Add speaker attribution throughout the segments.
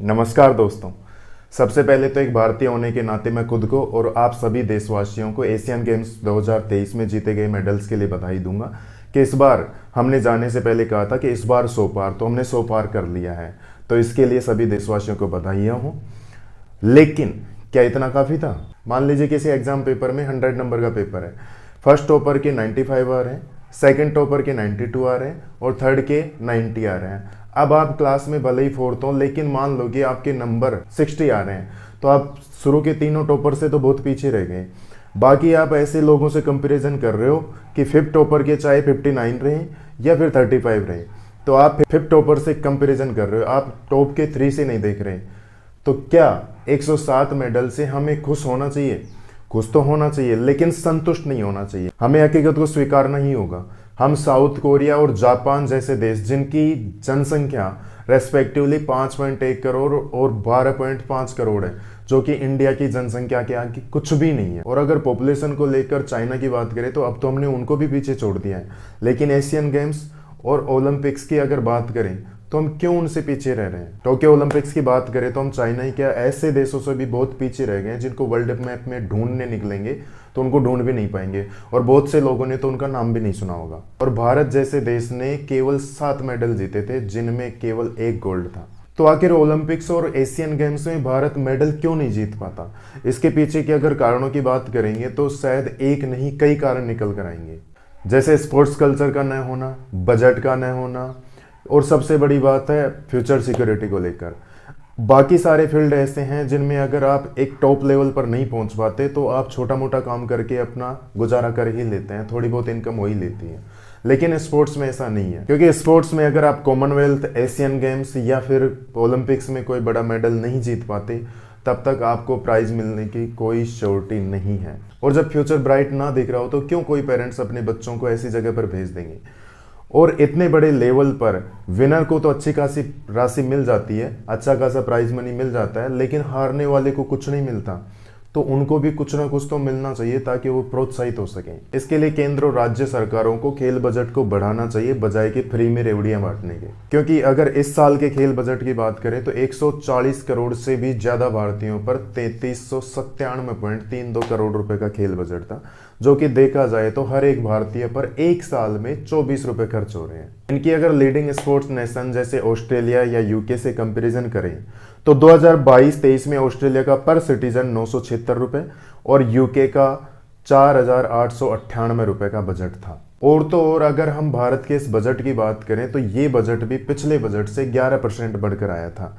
Speaker 1: नमस्कार दोस्तों। सबसे पहले तो एक भारतीय होने के नाते मैं खुद को और आप सभी देशवासियों को एशियन गेम्स 2023 में जीते गए मेडल्स के लिए बधाई दूंगा कि इस बार हमने जाने से पहले कहा था कि इस बार 100 पार, तो हमने 100 पार कर लिया है। तो इसके लिए सभी देशवासियों को बधाइयाँ हों। लेकिन क्या इतना काफ़ी था? मान लीजिए किसी एग्जाम पेपर में 100 नंबर का पेपर है, फर्स्ट टॉपर के 95 आ रहे हैं, सेकंड टॉपर के 92 आ रहे हैं और थर्ड के 90 आ रहे हैं। अब आप क्लास में भले ही फोर्थ हो, लेकिन मान लो कि आपके नंबर 60 आ रहे हैं, तो आप शुरू के तीनों टॉपर से तो बहुत पीछे रह गए। बाकी आप ऐसे लोगों से कंपैरिजन कर रहे हो कि फिफ्थ टॉपर के चाहे 59 रहे या फिर 35 रहे, तो आप फिफ्थ टॉपर से कंपैरिजन कर रहे हो, आप टॉप के 3 से नहीं देख रहे। तो क्या 107 मेडल से हमें खुश होना चाहिए? खुश तो होना चाहिए, लेकिन संतुष्ट नहीं होना चाहिए। हमें हकीकत को स्वीकारना ही होगा। हम साउथ कोरिया और जापान जैसे देश, जिनकी जनसंख्या रेस्पेक्टिवली 5.1 करोड़ और 12.5 करोड़ है, जो कि इंडिया की जनसंख्या के आगे कुछ भी नहीं है। और अगर पॉपुलेशन को लेकर चाइना की बात करें तो अब तो हमने उनको भी पीछे छोड़ दिया है। लेकिन एशियन गेम्स और ओलंपिक्स की अगर बात करें तो हम क्यों उनसे पीछे रह रहे हैं? टोक्यो ओलंपिक्स की बात करें तो हम चाइना ही क्या ऐसे देशों से भी बहुत पीछे रह गए हैं, जिनको वर्ल्ड मैप में ढूंढने निकलेंगे तो उनको ढूंढ भी नहीं पाएंगे, और बहुत से लोगों ने तो उनका नाम भी नहीं सुना होगा। और भारत जैसे देश ने केवल 7 मेडल जीते थे, जिनमें केवल 1 गोल्ड था। तो आखिर ओलंपिक्स और एशियन गेम्स में भारत मेडल क्यों नहीं जीत पाता? इसके पीछे के अगर कारणों की बात करेंगे तो शायद एक नहीं कई कारण निकल कर आएंगे, जैसे स्पोर्ट्स कल्चर का न होना, बजट का न होना, और सबसे बड़ी बात है फ्यूचर सिक्योरिटी को लेकर। बाकी सारे फील्ड ऐसे हैं जिनमें अगर आप एक टॉप लेवल पर नहीं पहुंच पाते तो आप छोटा मोटा काम करके अपना गुजारा कर ही लेते हैं, थोड़ी बहुत इनकम हो ही लेती है। लेकिन स्पोर्ट्स में ऐसा नहीं है, क्योंकि स्पोर्ट्स में अगर आप कॉमनवेल्थ, एशियन गेम्स या फिर ओलंपिक्स में कोई बड़ा मेडल नहीं जीत पाते, तब तक आपको प्राइज मिलने की कोई श्योरिटी नहीं है। और जब फ्यूचर ब्राइट ना दिख रहा हो तो क्यों कोई पेरेंट्स अपने बच्चों को ऐसी जगह पर भेज देंगे? और इतने बड़े लेवल पर विनर को तो अच्छी खासी राशि मिल जाती है, अच्छा खासा प्राइज मनी मिल जाता है, लेकिन हारने वाले को कुछ नहीं मिलता। तो उनको भी कुछ ना कुछ तो मिलना चाहिए ताकि वो प्रोत्साहित हो सकें। इसके लिए केंद्र और राज्य सरकारों को खेल बजट को बढ़ाना चाहिए, बजाय कि फ्री में रेवड़ियां बांटने के। क्योंकि अगर इस साल के खेल बजट की बात करें तो 140 करोड़ से भी ज्यादा भारतीयों पर 3397.32 करोड़ रुपए का खेल बजट था, जो कि देखा जाए तो हर एक भारतीय पर एक साल में 24 रुपए खर्च हो रहे हैं। इनकी अगर लीडिंग स्पोर्ट्स नेशन जैसे ऑस्ट्रेलिया या यूके से कंपैरिजन करें तो 2022-23 में ऑस्ट्रेलिया का पर सिटीजन 976 रुपए और यूके का 4898 रुपए का बजट था। और तो और अगर हम भारत के इस बजट की बात करें तो ये बजट भी पिछले बजट से 11% बढ़कर आया था।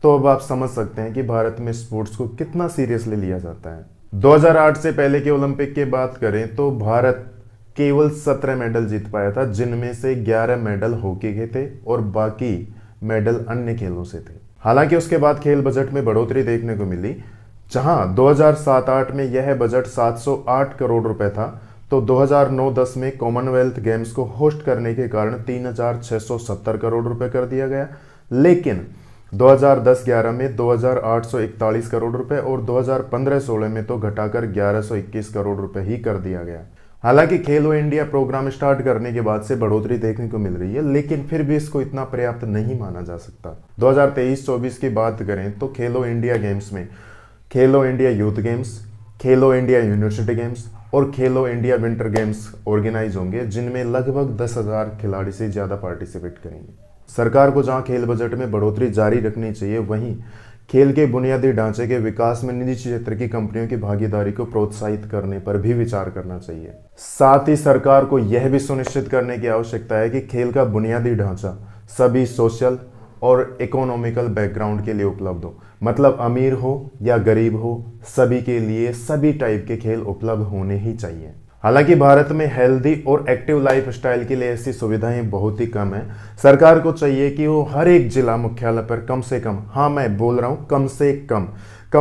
Speaker 1: तो अब आप समझ सकते हैं कि भारत में स्पोर्ट्स को कितना सीरियसली लिया जाता है। 2008 से पहले के ओलंपिक की बात करें तो भारत केवल 17 मेडल जीत पाया था, जिनमें से 11 मेडल हॉकी के थे और बाकी मेडल अन्य खेलों से थे। हालांकि उसके बाद खेल बजट में बढ़ोतरी देखने को मिली, जहां 2007-8 में यह बजट 708 करोड़ रुपए था, तो 2009-10 में कॉमनवेल्थ गेम्स को होस्ट करने के कारण 3670 करोड़ रुपए कर दिया गया। लेकिन 2010-11 में 2841 करोड़ रुपए और 2015-16 में तो घटाकर 1121 करोड़ रुपए ही कर दिया गया। हालांकि खेलो इंडिया प्रोग्राम स्टार्ट करने के बाद से बढ़ोतरी देखने को मिल रही है, लेकिन फिर भी इसको इतना पर्याप्त नहीं माना जा सकता। 2023-24 की बात करें तो खेलो इंडिया गेम्स में खेलो इंडिया यूथ गेम्स, खेलो इंडिया यूनिवर्सिटी गेम्स और खेलो इंडिया विंटर गेम्स ऑर्गेनाइज होंगे, जिनमें लगभग 10,000 खिलाड़ी से ज्यादा पार्टिसिपेट करेंगे। सरकार को जहां खेल बजट में बढ़ोतरी जारी रखनी चाहिए, वहीं खेल के बुनियादी ढांचे के विकास में निजी क्षेत्र की कंपनियों की भागीदारी को प्रोत्साहित करने पर भी विचार करना चाहिए। साथ ही सरकार को यह भी सुनिश्चित करने की आवश्यकता है कि खेल का बुनियादी ढांचा सभी सोशल और इकोनॉमिकल बैकग्राउंड के लिए उपलब्ध हो, मतलब अमीर हो या गरीब हो, सभी के लिए सभी टाइप के खेल उपलब्ध होने ही चाहिए। हालांकि भारत में हेल्दी और एक्टिव लाइफ स्टाइल के लिए ऐसी सुविधाएं बहुत ही कम है। सरकार को चाहिए कि वो हर एक जिला मुख्यालय पर कम से कम, हाँ मैं बोल रहा हूँ कम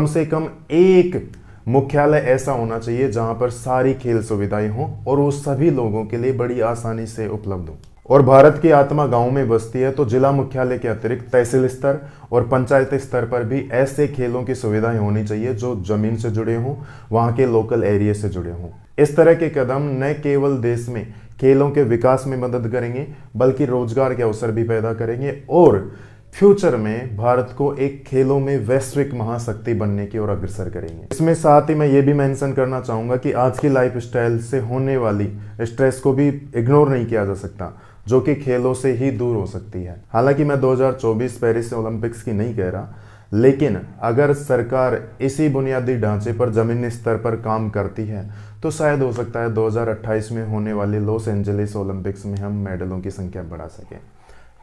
Speaker 1: से कम एक मुख्यालय ऐसा होना चाहिए जहां पर सारी खेल सुविधाएं हों और वो सभी लोगों के लिए बड़ी आसानी से उपलब्ध हो। और भारत की आत्मा गांव में बसती है, तो जिला मुख्यालय के अतिरिक्त तहसील स्तर और पंचायत स्तर पर भी ऐसे खेलों की सुविधाएं होनी चाहिए जो जमीन से जुड़े हों, वहां के लोकल एरिया से जुड़े हों। इस तरह के कदम न केवल देश में खेलों के विकास में मदद करेंगे, बल्कि रोजगार के अवसर भी पैदा करेंगे और फ्यूचर में भारत को एक खेलों में वैश्विक महाशक्ति बनने की ओर अग्रसर करेंगे। इसमें साथ ही मैं ये भी मेंशन करना चाहूँगा कि आज की लाइफस्टाइल से होने वाली स्ट्रेस को भी इग्नोर नहीं किया जा सकता, जो कि खेलों से ही दूर हो सकती है। हालांकि मैं 2024 पेरिस ओलंपिक्स की नहीं कह रहा, लेकिन अगर सरकार इसी बुनियादी ढांचे पर जमीनी स्तर पर काम करती है तो शायद हो सकता है 2028 में होने वाले लॉस एंजलिस ओलंपिक्स में हम मेडलों की संख्या बढ़ा सकें।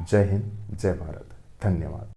Speaker 1: जय हिंद, जय भारत, धन्यवाद।